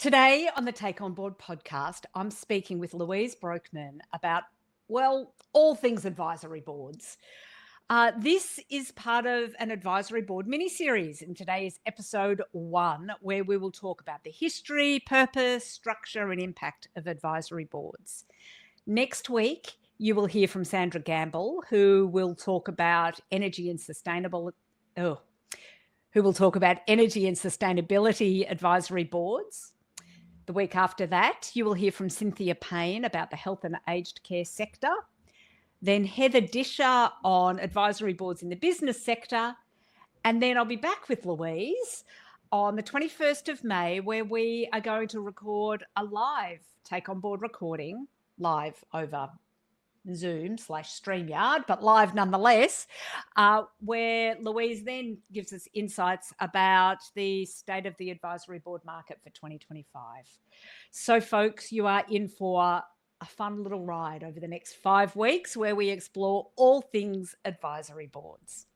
Today on the Take On Board podcast, I'm speaking with Louise Broekman about, well, all things advisory boards. This is part of an advisory board mini-series, and today is episode 1, where we will talk about the history, purpose, structure, and impact of advisory boards. Next week, you will hear from Sandra Gamble, who will talk about energy and sustainability advisory boards. The week after that, you will hear from Cynthia Payne about the health and aged care sector. Then Heather Disher on advisory boards in the business sector. And then I'll be back with Louise on the 21st of May, where we are going to record a live Take On Board recording, live over Zoom/StreamYard, but live nonetheless, where Louise then gives us insights about the state of the advisory board market for 2025. So, folks, you are in for a fun little ride over the next 5 weeks where we explore all things advisory boards.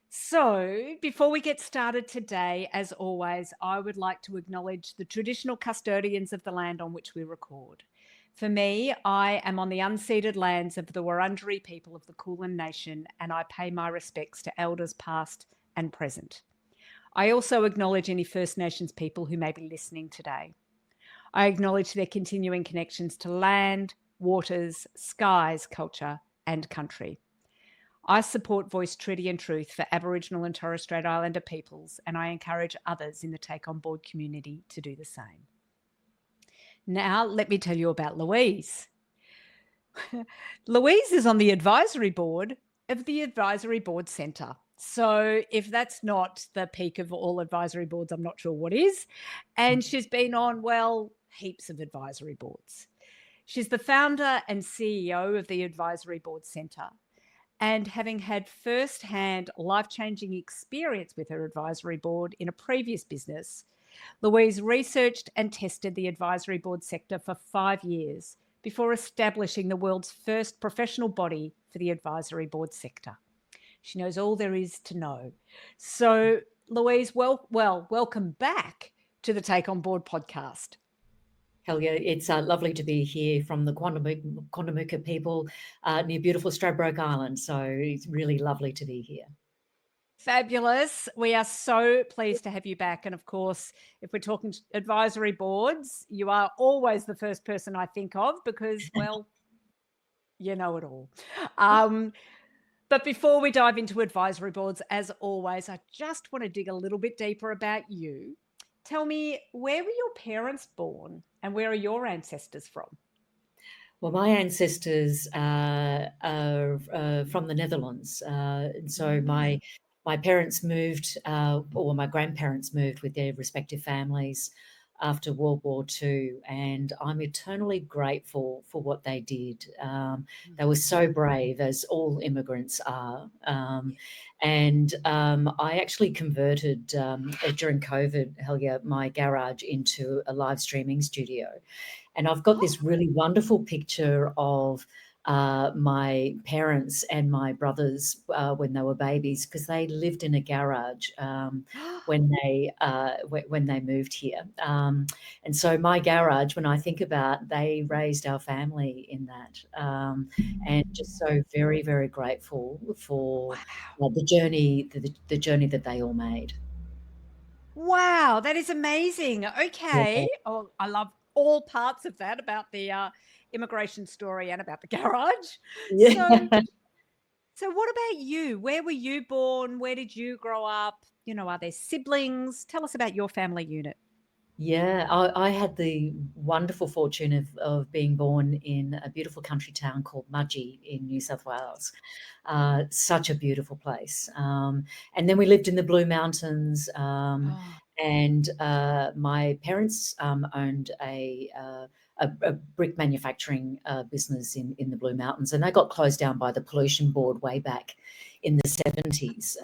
So, before we get started today, as always, I would like to acknowledge the traditional custodians of the land on which we record. For me, I am on the unceded lands of the Wurundjeri people of the Kulin Nation, and I pay my respects to elders past and present. I also acknowledge any First Nations people who may be listening today. I acknowledge their continuing connections to land, waters, skies, culture, and country. I support Voice, Treaty and Truth for Aboriginal and Torres Strait Islander peoples, and I encourage others in the Take On Board community to do the same. Now, let me tell you about Louise. Louise is on the advisory board of the Advisory Board Centre. So if that's not the peak of all advisory boards, I'm not sure what is. And she's been on, well, heaps of advisory boards. She's the founder and CEO of the Advisory Board Centre. And having had first-hand life-changing experience with her advisory board in a previous business, Louise researched and tested the advisory board sector for 5 years before establishing the world's first professional body for the advisory board sector. She knows all there is to know. So, Louise, welcome back to the Take On Board podcast. Helga, it's lovely to be here from the Quandamooka people near beautiful Stradbroke Island. So it's really lovely to be here. Fabulous. We are so pleased to have you back. And of course, if we're talking advisory boards, you are always the first person I think of because, well, you know it all. But before we dive into advisory boards, as always, I just want to dig a little bit deeper about you. Tell me, where were your parents born and where are your ancestors from? Well, my ancestors are from the Netherlands. So my parents moved, or my grandparents moved with their respective families after World War II, and I'm eternally grateful for what they did. They were so brave, as all immigrants are. I actually converted, during COVID, Helga, my garage into a live streaming studio. And I've got this really wonderful picture of my parents and my brothers when they were babies, because they lived in a garage when they moved here. And so my garage, when I think about, they raised our family in that, and just so very, very grateful for the journey that they all made. Wow, that is amazing. Okay. Yeah. Oh, I love all parts of that about the immigration story and about the garage. Yeah. So what about you? Where were you born? Where did you grow up? You know, are there siblings? Tell us about your family unit. Yeah, I had the wonderful fortune of being born in a beautiful country town called Mudgee in New South Wales. Such a beautiful place. And then we lived in the Blue Mountains, Oh, and my parents owned a brick manufacturing business in the Blue Mountains, and they got closed down by the Pollution Board way back in the 70s.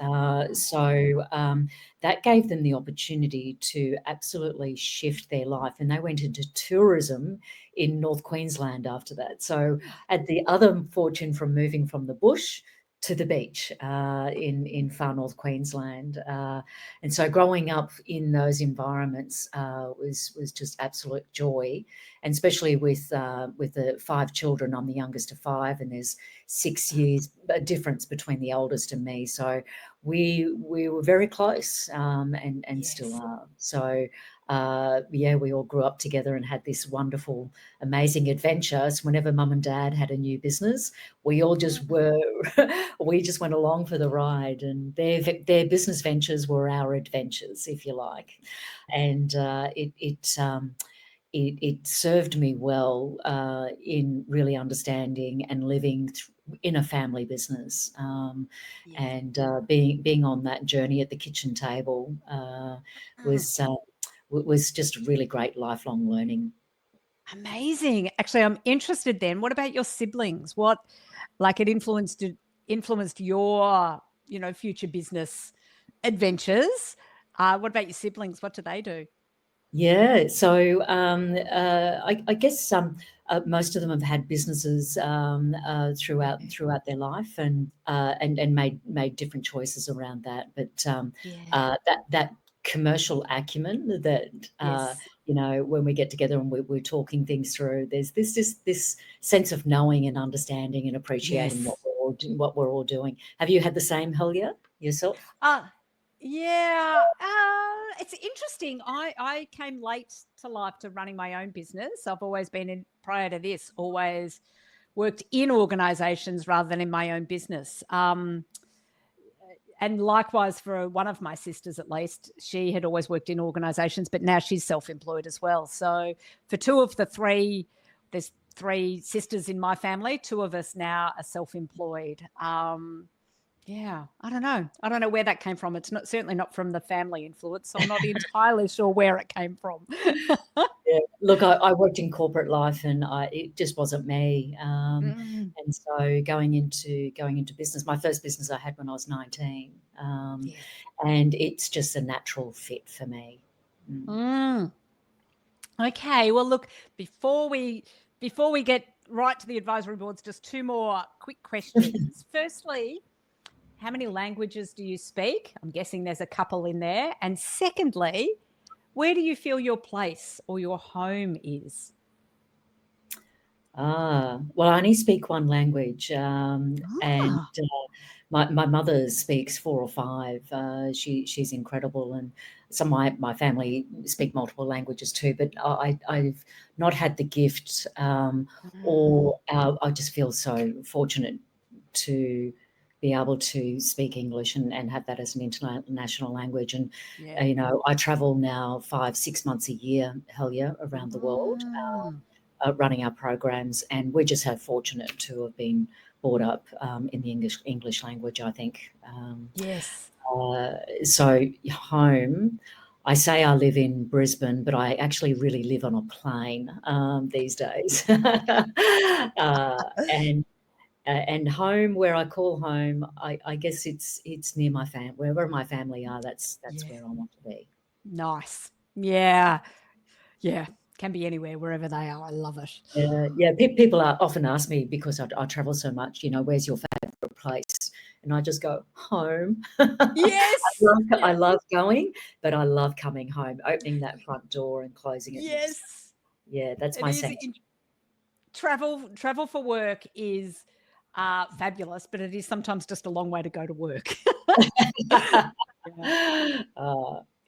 That gave them the opportunity to absolutely shift their life, and they went into tourism in North Queensland after that. So I had the other fortune from moving from the bush to the beach in far north Queensland, and so growing up in those environments was just absolute joy, and especially with the 5 children. I'm the youngest of 5, and there's 6 years a difference between the oldest and me. So we were very close, and still Yes. are. So yeah, we all grew up together and had this wonderful, amazing adventure. So whenever mum and dad had a new business, we all just Mm. were we just went along for the ride, and their business ventures were our adventures, if you like. And it served me well in really understanding and living in a family business, Yes. and being on that journey at the kitchen table Mm. was was just really great lifelong learning. Amazing. Actually, I'm interested then. What about your siblings? What, like, it influenced your, future business adventures? What about your siblings? What do they do? Yeah, so I guess most of them have had businesses throughout their life, and made different choices around that. But Yeah. that commercial acumen that Yes. when we get together and we're talking things through, there's this sense of knowing and understanding and appreciating Yes. what we're all doing. Have you had the same, Helga, yourself? Uh, yeah. It's interesting. I came late to life to running my own business. I've always been in, prior to this, always worked in organizations rather than in my own business. And likewise for one of my sisters, at least, she had always worked in organizations, but now she's self-employed as well. So for two of the three, there's 3 sisters in my family, 2 of us now are self-employed. Yeah, I don't know. I don't know where that came from. It's not, certainly not from the family influence. So I'm not entirely sure where it came from. Yeah. Look, I worked in corporate life, and it just wasn't me. Mm, And so going into business, my first business I had when I was 19, yes. and it's just a natural fit for me. Mm. Mm. Okay. Well, look, before we before we get right to the advisory boards, just 2 more quick questions. Firstly, how many languages do you speak? I'm guessing there's a couple in there. And secondly, where do you feel your place or your home is? Well, I only speak one language, and Ah. my mother speaks 4 or 5. She's incredible, and some of my family speak multiple languages too, but I've not had the gift, Mm, or I just feel so fortunate to be able to speak English and have that as an international language. And yeah. I travel now 5, 6 months a year, Helga, around the world, Mm, running our programs, and we're just so fortunate to have been brought up in the English language, I think. yes. So home, I say I live in Brisbane, but I actually really live on a plane these days. And home, where I call home, I guess it's near my wherever my family are. That's Yeah. where I want to be. Nice. Yeah. Yeah. Can be anywhere, wherever they are. I love it. Yeah, yeah. People often ask me, because I travel so much, "Where's your favourite place?" And I just go, "Home." Yes. I Yes. love going, but I love coming home, opening that front door and closing it next time. Yes. Yeah, that's It my is. sanctuary. Travel for work is fabulous, but it is sometimes just a long way to go to work. Yeah.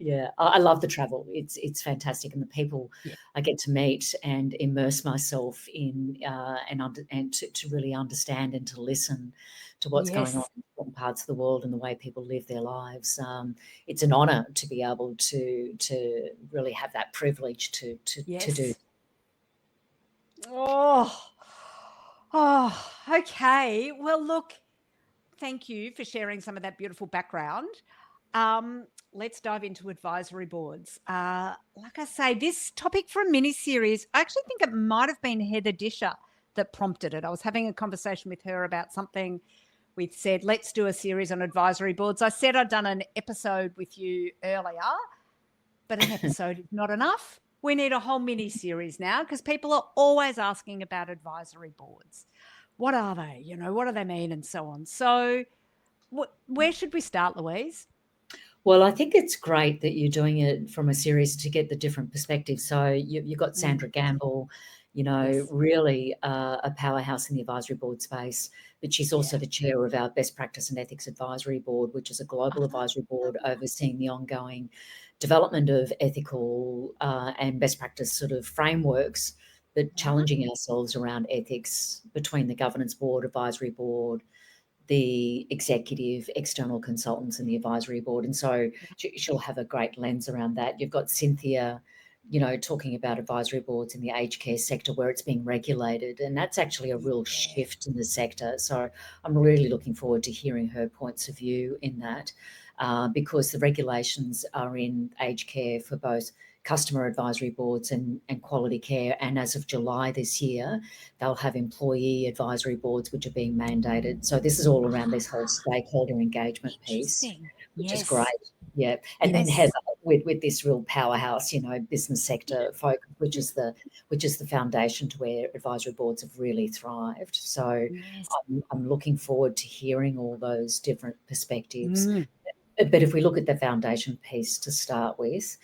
Yeah, I love the travel. It's fantastic, and the people Yeah. I get to meet and immerse myself in, and to really understand and to listen to what's going on Yes. in different parts of the world and the way people live their lives. It's an honour to be able to really have that privilege to do. Yes. Oh. Oh, okay. Well, look, thank you for sharing some of that beautiful background. Let's dive into advisory boards. Like I say, this topic for a mini series, I actually think it might have been Heather Disher that prompted it. I was having a conversation with her about something. We said, let's do a series on advisory boards. I said I'd done an episode with you earlier, but an episode is not enough. We need a whole mini series now because people are always asking about advisory boards. what are they? You know, what do they mean, and so on. So, where should we start, Louise? Well, I think it's great that you're doing it from a series to get the different perspectives. So you've got Mm, Sandra Gamble, you know, yes. really a powerhouse in the advisory board space, but she's also Yeah. the chair of our Best Practice and Ethics Advisory Board, which is a global Ah, advisory board overseeing the ongoing development of ethical and best practice sort of frameworks, but ah, challenging ourselves around ethics between the governance board, advisory board, the executive, external consultants, and the advisory board. And so she'll have a great lens around that. You've got Cynthia, you know, talking about advisory boards in the aged care sector where it's being regulated. And that's actually a real yeah. shift in the sector. So I'm really looking forward to hearing her points of view in that because the regulations are in aged care for both customer advisory boards and quality care. And as of July this year, they'll have employee advisory boards which are being mandated. So this is all around this whole Ah, stakeholder engagement piece, interesting. which is great. Yes. Yeah. And then Heather Yes. with this real powerhouse, you know, business sector focus, which is the foundation to where advisory boards have really thrived. So Yes. I'm looking forward to hearing all those different perspectives. Mm, But if we look at the foundation piece to start with,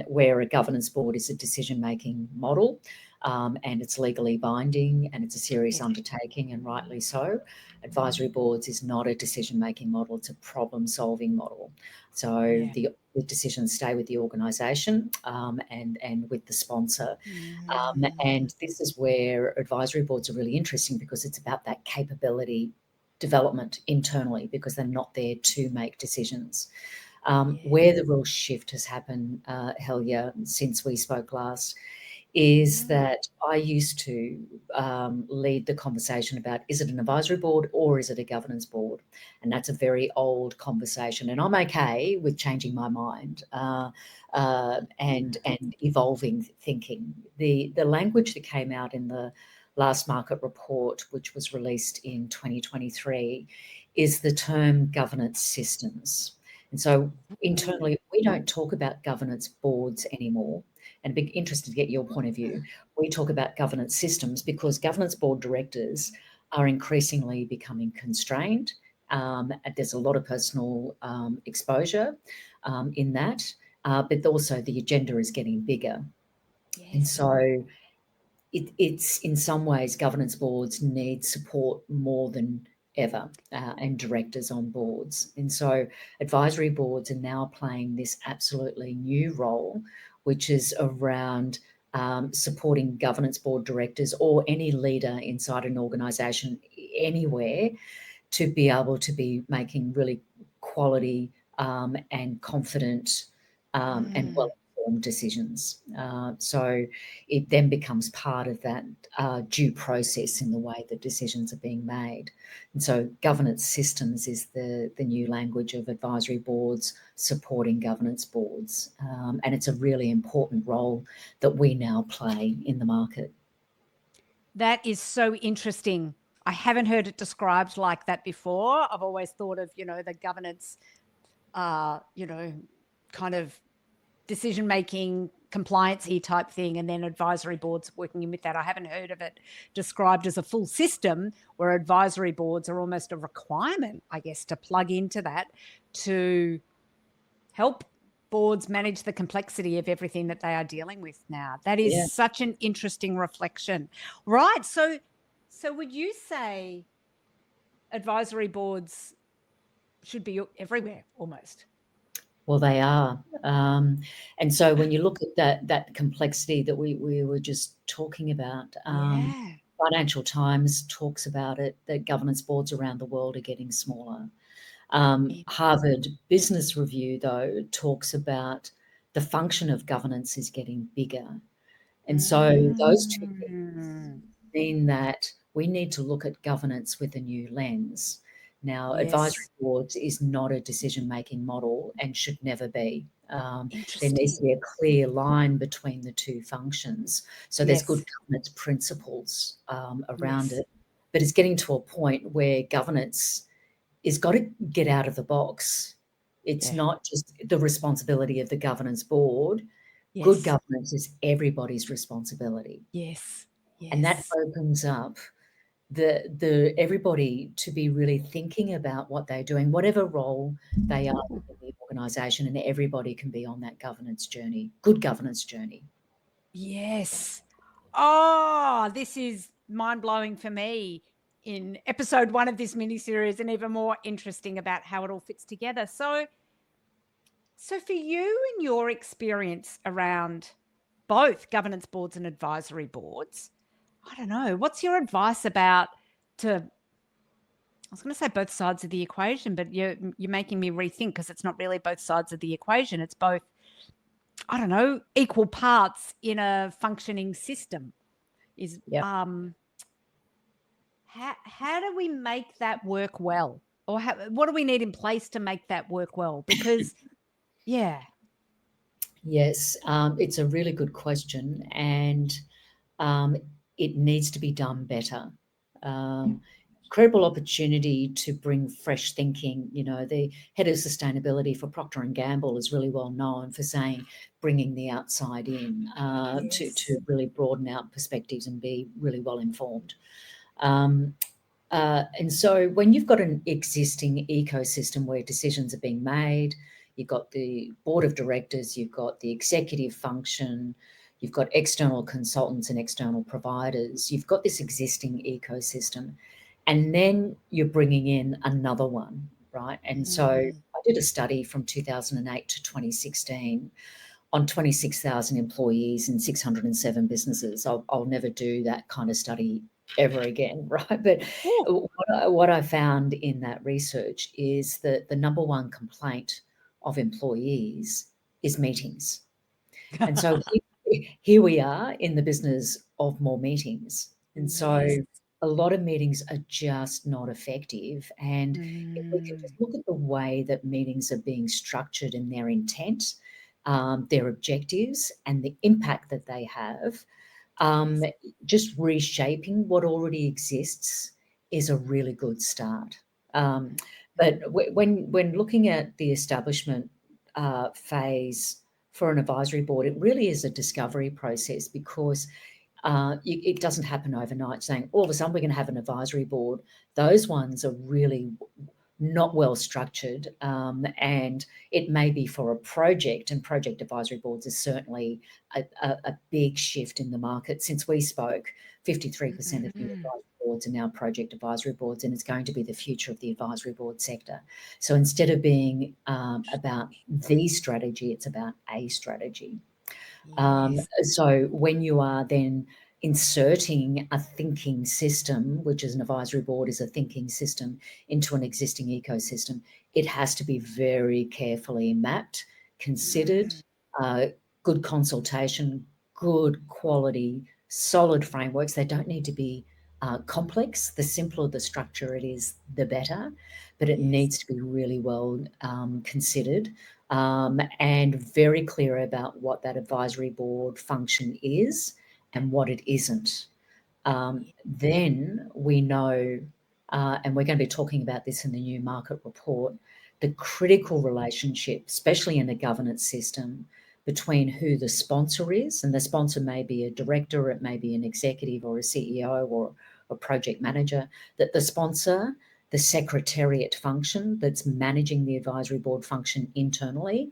where a governance board is a decision-making model, and it's legally binding and it's a serious yes. undertaking, and rightly so. Advisory boards is not a decision-making model, it's a problem-solving model. So Yeah. the decisions stay with the organisation and with the sponsor. Mm, And this is where advisory boards are really interesting because it's about that capability development internally because they're not there to make decisions. yeah. Where the real shift has happened, Helga, since we spoke last, is Mm, that I used to lead the conversation about is it an advisory board or is it a governance board? And that's a very old conversation. And I'm okay with changing my mind and evolving thinking. The language that came out in the last market report, which was released in 2023, is the term governance systems. And so mm, internally, we don't talk about governance boards anymore. And be interested to get your point of view. We talk about governance systems because governance board directors are increasingly becoming constrained. And there's a lot of personal exposure in that, but also the agenda is getting bigger. And yes. so it's in some ways governance boards need support more than ever, and directors on boards. And so advisory boards are now playing this absolutely new role, which is around supporting governance board directors or any leader inside an organisation anywhere to be able to be making really quality and confident and Mm, well-informed decisions. So it then becomes part of that due process in the way that decisions are being made. And so governance systems is the new language of advisory boards supporting governance boards. And it's a really important role that we now play in the market. that is so interesting. I haven't heard it described like that before. I've always thought of, you know, the governance, you know, kind of decision making compliancy type thing, and then advisory boards working in with that. I haven't heard of it described as a full system where advisory boards are almost a requirement, I guess, to plug into that to help boards manage the complexity of everything that they are dealing with now. That is Yeah. such an interesting reflection. Right. So would you say advisory boards should be everywhere almost? Well, they are. And so when you look at that complexity that we were just talking about, Yeah. Financial Times talks about it, that governance boards around the world are getting smaller. Harvard Business Review, though, talks about the function of governance is getting bigger. And so those 2 things Mm. mean that we need to look at governance with a new lens. Now, advisory Yes. boards is not a decision-making model and should never be. There needs to Interesting. be a clear line between the 2 functions. So there's good Yes. governance principles around Yes. it, but it's getting to a point where governance is gotta get out of the box. It's Yeah. not just the responsibility of the governance board. Good Yes. governance is everybody's responsibility. Yes. And that Yes. opens up everybody to be really thinking about what they're doing, whatever role they are within the organisation, and everybody can be on that governance journey, good governance journey. Yes. Oh, this is mind-blowing for me in episode 1 of this mini-series, and even more interesting about how it all fits together. So for you and your experience around both governance boards and advisory boards, I don't know, what's your advice about I was going to say both sides of the equation, but you're making me rethink, because it's not really both sides of the equation. It's both, I don't know, equal parts in a functioning system. Yep. How do we make that work well? Or what do we need in place to make that work well? Because, yeah. Yes, it's a really good question, and it needs to be done better. Incredible opportunity to bring fresh thinking. You know, the head of sustainability for Procter and Gamble is really well known for saying, bringing the outside in to really broaden out perspectives and be really well informed. And so when you've got an existing ecosystem where decisions are being made, you've got the board of directors, you've got the executive function, you've got external consultants and external providers, you've got this existing ecosystem, and then you're bringing in another one, right? And so I did a study from 2008 to 2016 on 26,000 employees and 607 businesses. I'll never do that kind of study ever again, right? But what I found in that research is that the number one complaint of employees is meetings. And so here we are in the business of more meetings. And so a lot of meetings are just not effective. And if we can just look at the way that meetings are being structured and their intent, their objectives and the impact that they have, just reshaping what already exists is a really good start. But when looking at the establishment phase for an advisory board, it really is a discovery process, because it doesn't happen overnight saying, all of a sudden we're going to have an advisory board. Those ones are really not well structured, and it may be for a project, and project advisory boards is certainly a big shift in the market. Since we spoke, 53% of new advisory boards are now project advisory boards, and it's going to be the future of the advisory board sector. So instead of being about the strategy, it's about a strategy. So when you are then inserting a thinking system, which is an advisory board is a thinking system, into an existing ecosystem, it has to be very carefully mapped, considered, good consultation, good quality, solid frameworks. They don't need to be complex. The simpler the structure it is, the better, but it needs to be really well considered, and very clear about what that advisory board function is and what it isn't. Then we know, and we're going to be talking about this in the new market report, the critical relationship, especially in a governance system, between who the sponsor is, and the sponsor may be a director, it may be an executive or a CEO or a project manager, that the sponsor, the secretariat function that's managing the advisory board function internally,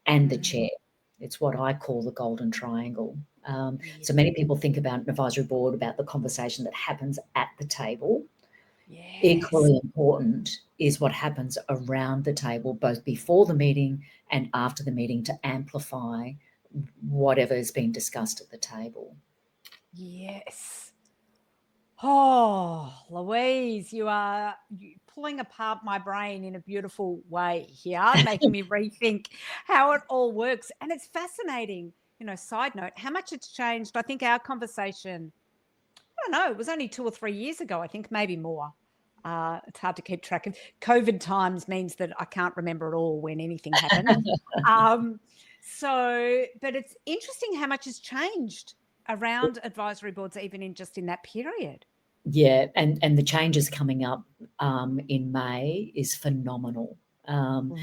and the chair. It's what I call the golden triangle. So many people think about an advisory board, about the conversation that happens at the table. Equally important is what happens around the table, both before the meeting and after the meeting, to amplify whatever is being discussed at the table. Yes. Oh, Louise, you are pulling apart my brain in a beautiful way here, making me rethink how it all works. And it's fascinating, side note, how much it's changed. I think our conversation, I don't know, it was only 2 or 3 years ago, I think, maybe more. It's hard to keep track of. COVID times means that I can't remember at all when anything happened. But it's interesting how much has changed around advisory boards, even in that period. Yeah, and the changes coming up in May is phenomenal. And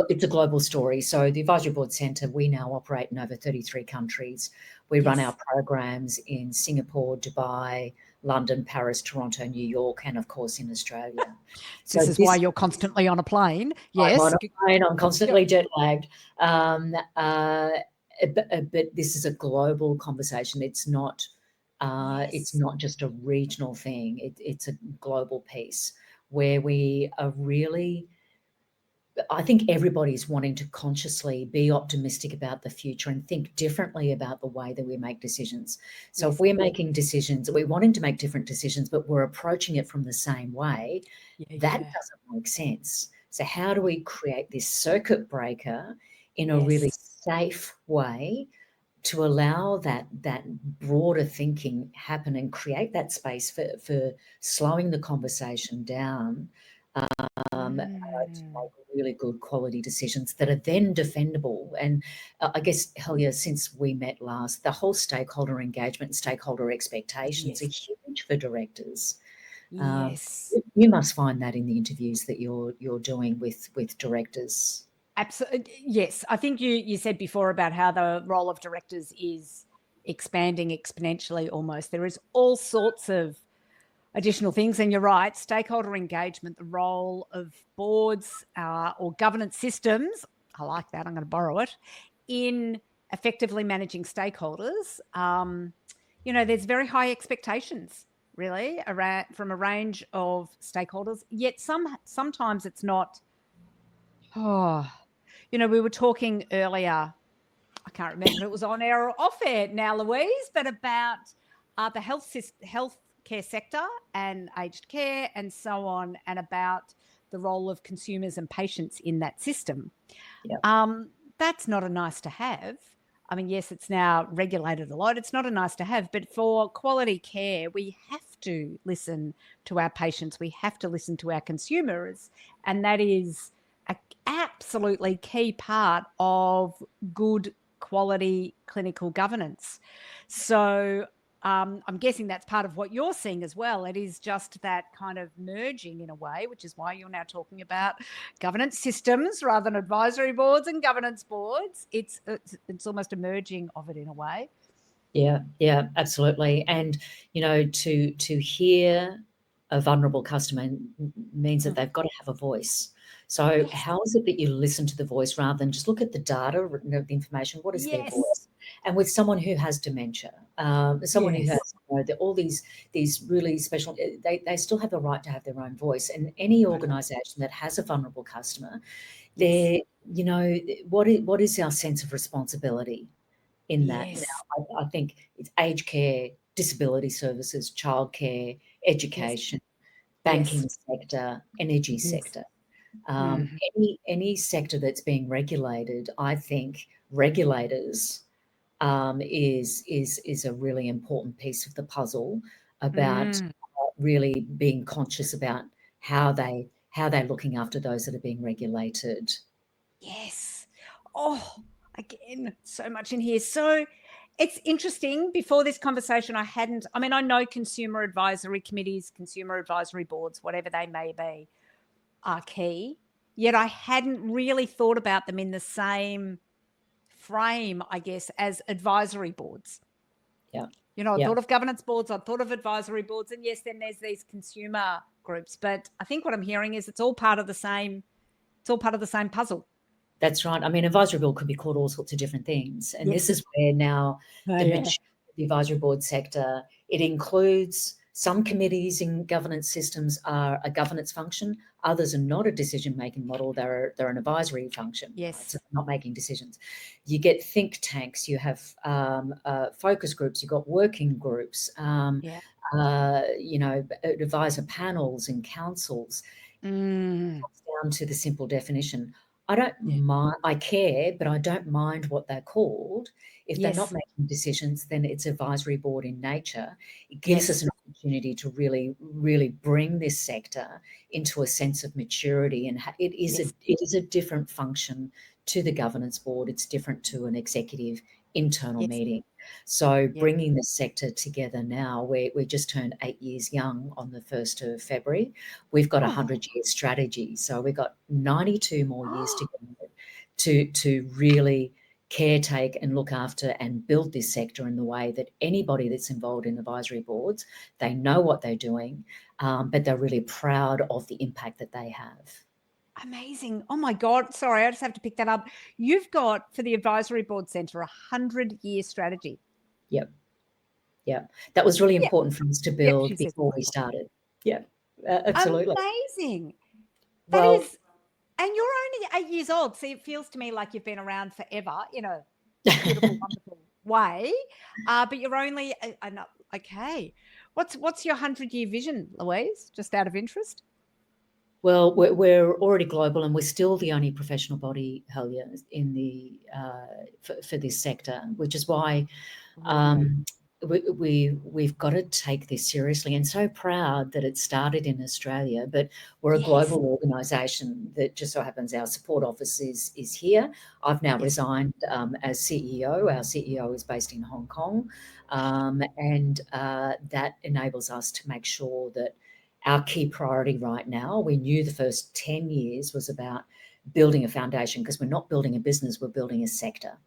it's a global story. So the Advisory Board Centre, we now operate in over 33 countries. We run our programs in Singapore, Dubai, London, Paris, Toronto, New York, and of course in Australia. So this is why you're constantly on a plane. I'm on Yes. a plane, I'm constantly Yep. jet lagged. But this is a global conversation. It's not Yes. just a regional thing. It's a global piece where we are really, I think everybody's wanting to consciously be optimistic about the future and think differently about the way that we make decisions. So if Yes. we're making decisions, we're wanting to make different decisions, but we're approaching it from the same way, that Yeah. doesn't make sense. So how do we create this circuit breaker in a really Yes. safe way to allow that broader thinking happen and create that space for slowing the conversation down, to Mm. make really good quality decisions that are then defendable. And I guess, Helia, since we met last, the whole stakeholder engagement and stakeholder expectations are Yes. huge for directors. Yes. You must find that in the interviews that you're doing with directors. Absolutely. Yes. I think you said before about how the role of directors is expanding exponentially almost. There is all sorts of additional things. And you're right, stakeholder engagement, the role of boards or governance systems, I like that, I'm going to borrow it, in effectively managing stakeholders. There's very high expectations really around from a range of stakeholders, yet sometimes it's not. We were talking earlier, I can't remember if it was on air or off air now, Louise, but about the healthcare sector and aged care and so on, and about the role of consumers and patients in that system. Yeah. That's not a nice to have. I mean, yes, it's now regulated a lot. It's not a nice to have, but for quality care, we have to listen to our patients. We have to listen to our consumers. And that is an absolutely key part of good quality clinical governance. So I'm guessing that's part of what you're seeing as well. It is just that kind of merging in a way, which is why you're now talking about governance systems rather than advisory boards and governance boards. It's almost a merging of it in a way. Yeah, absolutely. And, to hear a vulnerable customer means that they've got to have a voice. So Yes. how is it that you listen to the voice rather than just look at the data, the information? What is their Yes. voice? And with someone who has dementia, someone who Yes. has all these really special, they still have the right to have their own voice. And any Totally. organisation that has a vulnerable customer, Yes. what is our sense of responsibility in that? Yes. Now, I think it's aged care, disability services, childcare, Yes. education, Yes. banking sector, energy Yes. sector. Mm. Any sector that's being regulated, I think regulators, is a really important piece of the puzzle about Mm. really being conscious about how they're looking after those that are being regulated. Yes. Oh, again, so much in here. So it's interesting. Before this conversation, I know consumer advisory committees, consumer advisory boards, whatever they may be, are key. Yet I hadn't really thought about them in the same frame, I guess, as advisory boards. Yeah. I Yeah. thought of governance boards, I thought of advisory boards, and yes, then there's these consumer groups. But I think what I'm hearing is it's all part of the same puzzle. That's right. I mean, advisory board could be called all sorts of different things. And this Yes. is where now Oh, the yeah. advisory board sector, it includes some committees in governance systems are a governance function. Others are not a decision-making model. They're an advisory function, right? So Yes. they're not making decisions. You get think tanks, you have focus groups, you've got working groups, Yeah. advisor panels and councils. Mm. Down to the simple definition. I don't Yeah. mind, I care, but I don't mind what they're called. If they're not Yes. making decisions, then it's advisory board in nature. It gives us Yes. an opportunity to really, really bring this sector into a sense of maturity, and Yes. it is a different function to the governance board. It's different to an executive internal Yes. meeting. So Yeah. bringing the sector together now, we just turned 8 years young on the 1st of February. We've got a Oh. 100-year strategy, so we've got 92 more years to go to really caretake and look after and build this sector in the way that anybody that's involved in advisory boards, they know what they're doing, but they're really proud of the impact that they have. Amazing. Oh my God. Sorry, I just have to pick that up. You've got, for the Advisory Board Centre, 100-year strategy. Yep. Yep. That was really Yeah. important for us to Yep, she build says. before we started. Yeah, absolutely. Amazing. That Well, is, and you're only 8 years old. See, it feels to me like you've been around forever in a beautiful, wonderful way. But you're only, okay. What's your 100-year vision, Louise? Just out of interest? well, we're already global, and we're still the only professional body, Helga, in the for this sector, which is why we've got to take this seriously, and so proud that it started in Australia, but we're a Yes. global organisation that just so happens our support office is here. I've now Yes. resigned as CEO. Our CEO is based in Hong Kong, and that enables us to make sure that our key priority right now, we knew the first 10 years was about building a foundation, because we're not building a business, we're building a sector.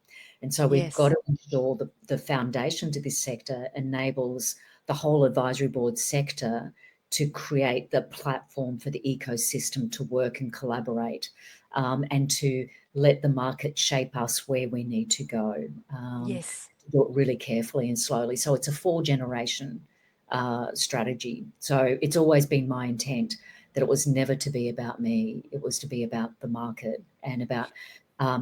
And so we've got Yes. to ensure the foundation to this sector enables the whole advisory board sector to create the platform for the ecosystem to work and collaborate, and to let the market shape us where we need to go. Yes. Do it really carefully and slowly. So it's a 4-generation strategy. So it's always been my intent that it was never to be about me. It was to be about the market and about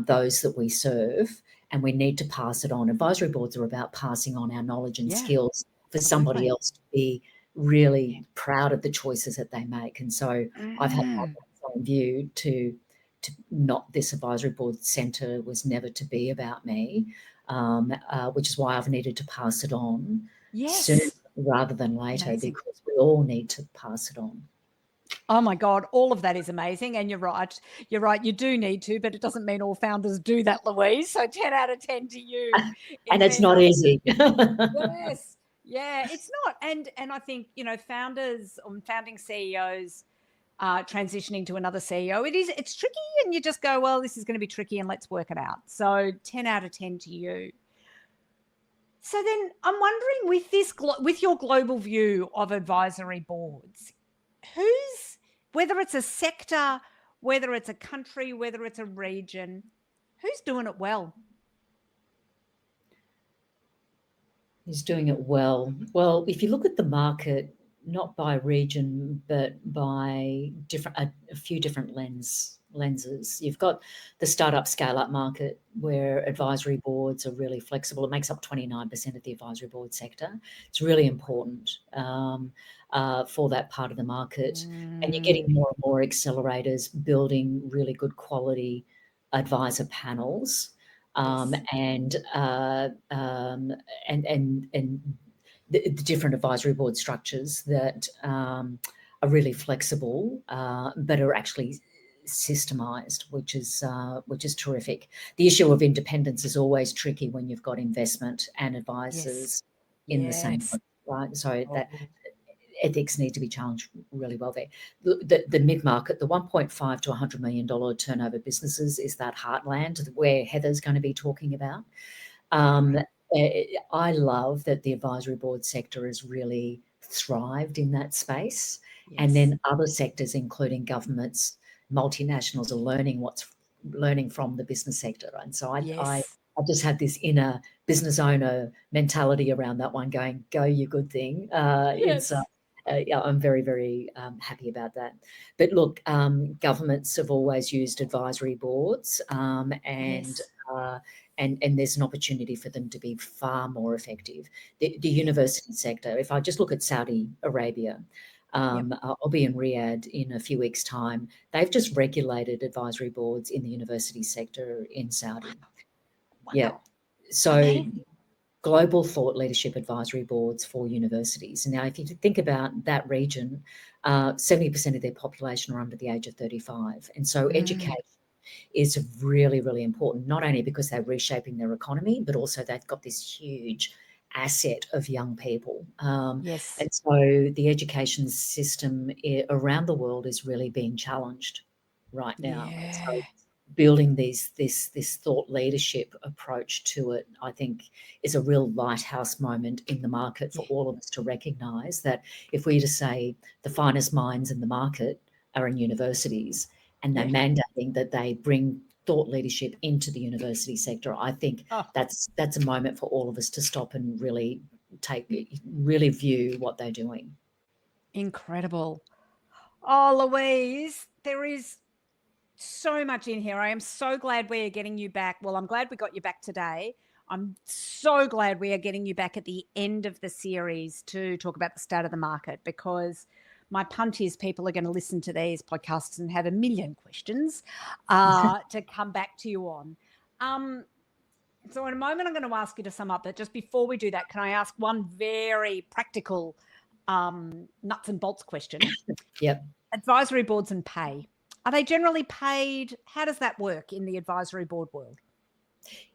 those that we serve, and we need to pass it on. Advisory boards are about passing on our knowledge and Yeah, skills for somebody absolutely. else to be really proud of the choices that they make. And so I've had that Mm. same view to not, this advisory board centre was never to be about me, which is why I've needed to pass it on soon Yes. rather than later, Amazing. because we all need to pass it on. Oh my God, all of that is amazing. And you're right. You're right. You do need to, but it doesn't mean all founders do that, Louise. So 10 out of 10 to you And in it's being not able to. easy. Yes. Yeah, it's not. And I think, founders or founding CEOs transitioning to another CEO, it's tricky, and you just go, well, this is going to be tricky and let's work it out. So 10 out of 10 to you. So then I'm wondering, with with your global view of advisory boards, who's, whether it's a sector, whether it's a country, whether it's a region, who's doing it well? He's doing it well. Well, if you look at the market, not by region, but by a few different lenses, you've got the startup scale-up market, where advisory boards are really flexible. It makes up 29% of the advisory board sector. It's really important for that part of the market. And you're getting Mm, more and more accelerators building really good quality advisor panels. Um, yes. and and the different advisory board structures that are really flexible, but are actually systemized, which is terrific. The issue of independence is always tricky when you've got investment and Yes. advisors in the same Yes. boat, right? So that Oh, ethics need to be challenged really well there. The mid-market, the 1.5 to $100 million turnover businesses, is that heartland where Heather's going to be talking about. Um, great. I love that the advisory board sector has really thrived in that space. And Yes. then other sectors, including governments, multinationals, are learning from the business sector. And so Yes. I just had this inner business owner mentality around that one, going, go, you good thing. Yes. Yeah, I'm very, very happy about that. But look, governments have always used advisory boards, Yes. and there's an opportunity for them to be far more effective. The Yeah. university sector, if I just look at Saudi Arabia, Yep. I'll be in Riyadh in a few weeks' time. They've just regulated advisory boards in the university sector in Saudi. Yeah. Wow. So Amazing. global thought leadership advisory boards for universities. Now, if you think about that region, 70% of their population are under the age of 35. And so education Mm, is really, really important, not only because they're reshaping their economy, but also they've got this huge asset of young people. yes. And so the education system around the world is really being challenged right now. And so Yeah. building this thought leadership approach to it, I think, is a real lighthouse moment in the market for all of us to recognise that if we just say the finest minds in the market are in universities and they're mandating that they bring thought leadership into the university sector, I think that's a moment for all of us to stop and really view what they're doing. Incredible. Oh, Louise, there is so much in here. I am so glad we are getting you back. Well, I'm glad we got you back today. I'm so glad we are getting you back at the end of the series to talk about the state of the market, because my punt is people are going to listen to these podcasts and have a million questions to come back to you on. So in a moment, I'm going to ask you to sum up, but just before we do that, can I ask one very practical nuts and bolts question? Yep. Advisory boards and pay. Are they generally paid? How does that work in the advisory board world?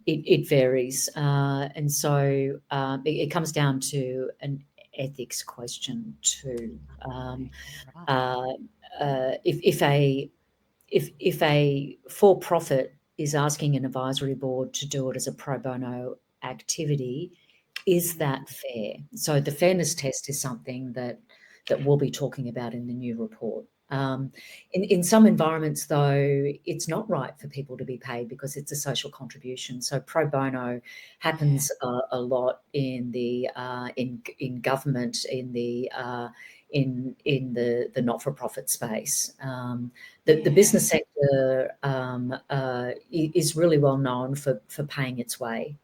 It varies. And so it comes down to an ethics question too. If a for-profit is asking an advisory board to do it as a pro bono activity, is that fair? So the fairness test is something that we'll be talking about in the new report. In some environments, though, it's not right for people to be paid because it's a social contribution. So pro bono happens a lot in the in government, in the not-for-profit space. The business sector is really well known for paying its way.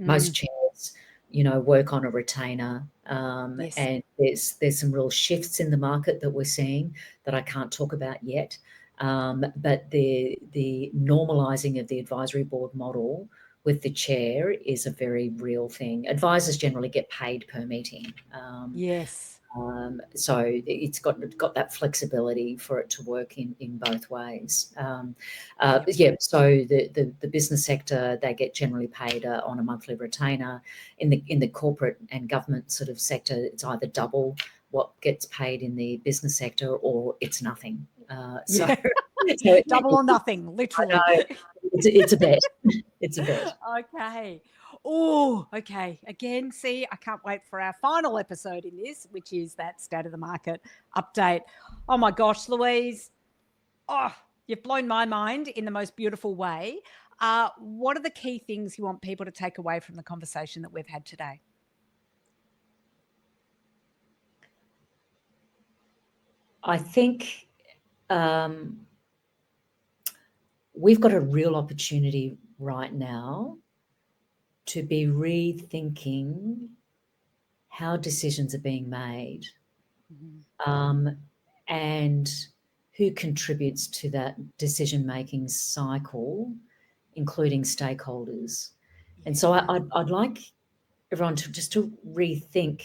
Most chairs, work on a retainer, and there's some real shifts in the market that we're seeing that I can't talk about yet. But the normalising of the advisory board model with the chair is a very real thing. Advisors generally get paid per meeting. So it's got that flexibility for it to work in both ways. So the business sector, they get generally paid on a monthly retainer. In the corporate and government sort of sector, it's either double what gets paid in the business sector or it's nothing. So double or nothing, literally. It's a bet. It's a bet. Okay. Oh, okay. Again, see, I can't wait for our final episode in this, which is that state of the market update. Oh my gosh, Louise. Oh, you've blown my mind in the most beautiful way. What are the key things you want people to take away from the conversation that we've had today? I think we've got a real opportunity right now to be rethinking how decisions are being made, and who contributes to that decision-making cycle, including stakeholders. And so I'd like everyone to just to rethink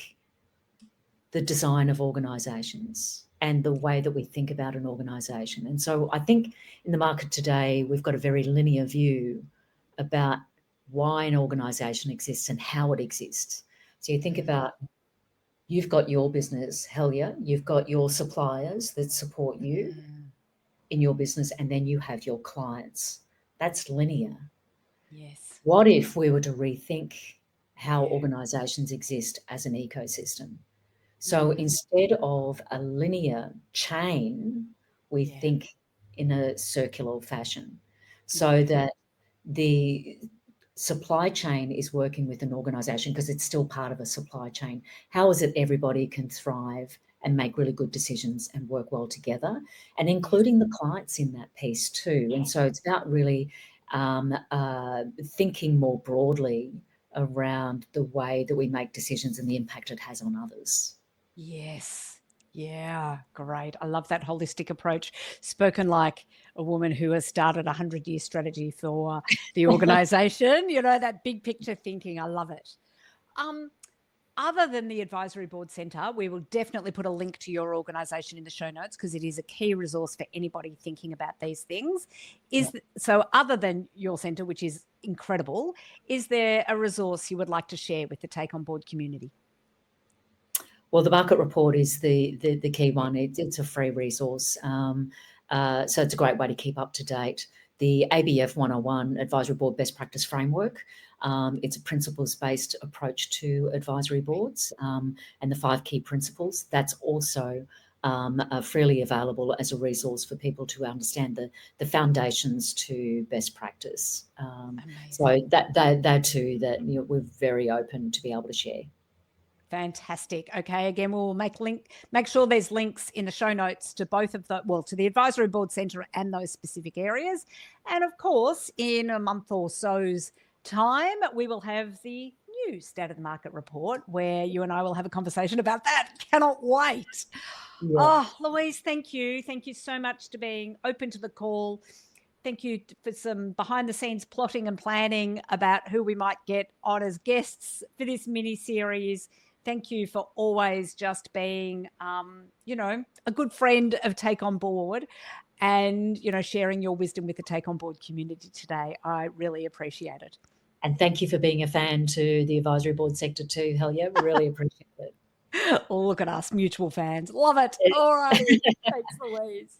the design of organisations and the way that we think about an organisation. And so I think in the market today, we've got a very linear view about why an organisation exists and how it exists. So you think about, you've got your business, Helia, you've got your suppliers that support you in your business, and then you have your clients. That's linear. Yes. What if we were to rethink how organisations exist as an ecosystem? So instead of a linear chain, we think in a circular fashion, so that the supply chain is working with an organisation because it's still part of a supply chain. How is it everybody can thrive and make really good decisions and work well together, and including the clients in that piece too? And so it's about really thinking more broadly around the way that we make decisions and the impact it has on others. Yes. Yeah, great. I love that holistic approach. Spoken like a woman who has started a 100-year strategy for the organisation, that big picture thinking. I love it. Other than the Advisory Board Centre, we will definitely put a link to your organisation in the show notes because it is a key resource for anybody thinking about these things. So other than your centre, which is incredible, is there a resource you would like to share with the Take On Board community? Well, the market report is the key one. It's a free resource. So it's a great way to keep up to date. the ABF 101 Advisory Board Best Practice Framework. It's a principles-based approach to advisory boards, and the 5 key principles. That's also freely available as a resource for people to understand the foundations to best practice. So that too, that we're very open to be able to share. Fantastic. Okay. Again, we'll make sure there's links in the show notes to both of to the Advisory Board Centre and those specific areas. And of course, in a month or so's time, we will have the new State of the Market report where you and I will have a conversation about that. Cannot wait. Yeah. Oh, Louise, thank you. Thank you so much for being open to the call. Thank you for some behind the scenes plotting and planning about who we might get on as guests for this mini series. Thank you for always just being, a good friend of Take On Board and, sharing your wisdom with the Take On Board community today. I really appreciate it. And thank you for being a fan to the advisory board sector too, Helga. Really appreciate it. Oh, look at us, mutual fans. Love it. All righty. Thanks, Louise.